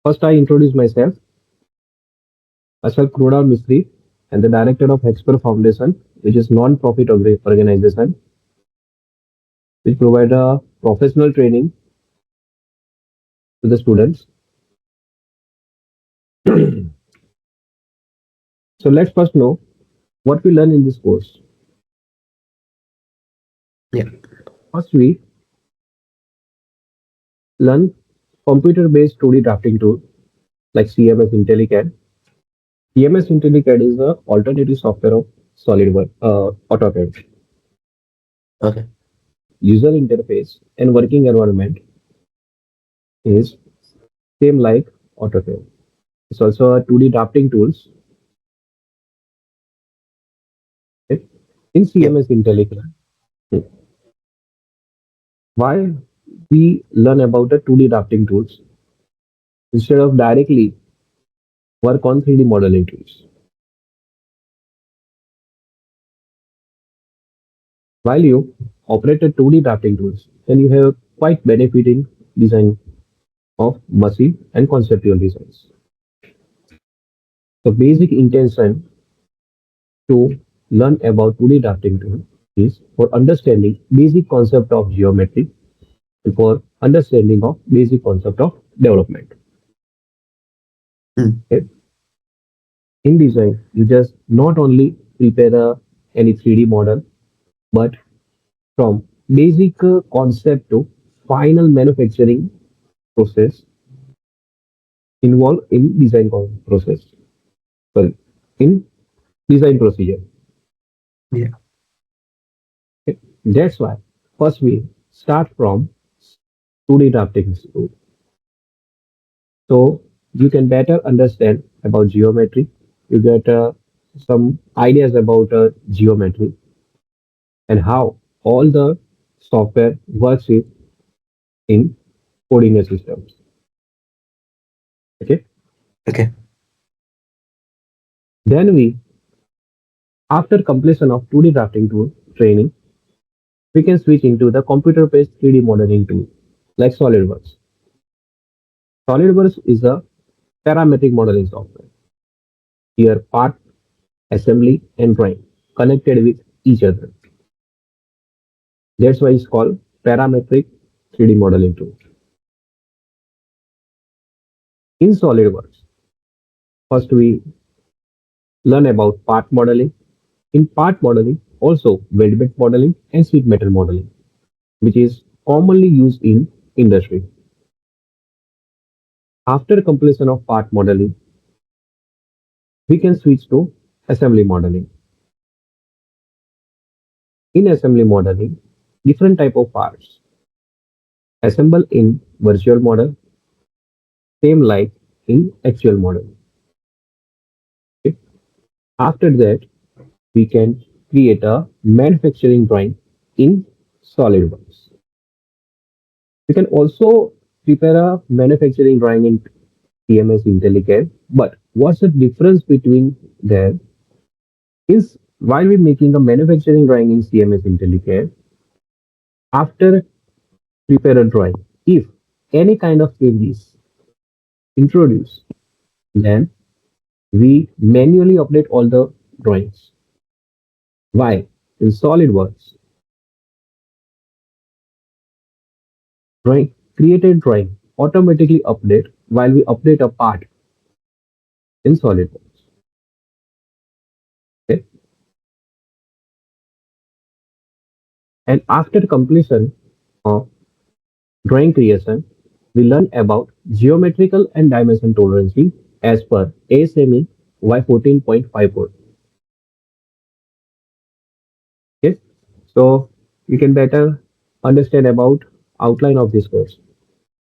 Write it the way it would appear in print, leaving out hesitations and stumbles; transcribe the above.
First, I introduce myself. Myself, Kruda Mistry, and the director of Expert Foundation, which is non-profit organization which provide a professional training to the students. So let's first know what we learn in this course. Yeah. First, we learn computer-based 2D drafting tool like CMS IntelliCAD. CMS IntelliCAD is the alternative software of SolidWorks, AutoCAD. Okay. User interface and working environment is same like AutoCAD. It's also a 2D drafting tools. Okay? In Yep. CMS IntelliCAD, why we learn about the 2D drafting tools instead of directly work on 3D modeling tools. While you operate a 2D drafting tools, then you have quite benefit in design of machine and conceptual designs. The basic intention to learn about 2D drafting tool is for understanding basic concept of geometry and for understanding of basic concept of development. Mm. Okay? In design, you just not only prepare any 3D model, but from basic concept to final manufacturing process involved in process. Sorry, in design procedure. Yeah. Okay? That's why first we start from 2D drafting tool. So you can better understand about geometry. You get some ideas about geometry and how all the software works in coordinate systems. Okay. Okay. Then after completion of 2D drafting tool training, we can switch into the computer-based 3D modeling tool like SolidWorks. SolidWorks is a parametric modeling software. Here, part, assembly, and drawing connected with each other. That's why it's called parametric 3D modeling tool. In SolidWorks, first we learn about part modeling. In part modeling, also weld modeling and sheet metal modeling, which is commonly used in industry. After completion of part modeling, we can switch to assembly modeling. In assembly modeling, different type of parts assemble in virtual model, same like in actual model. Okay? After that, we can create a manufacturing drawing in SolidWorks. We can also prepare a manufacturing drawing in CMS IntelliCAD. But what's the difference between there is while we're making a manufacturing drawing in CMS IntelliCAD, after prepare a drawing, if any kind of changes introduced, then we manually update all the drawings. Why? In SolidWorks, drawing created drawing automatically update while we update a part in SolidWorks. Okay? And after completion of drawing creation, we learn about geometrical and dimension tolerance as per ASME Y14.54. Okay? So you can better understand about outline of this course.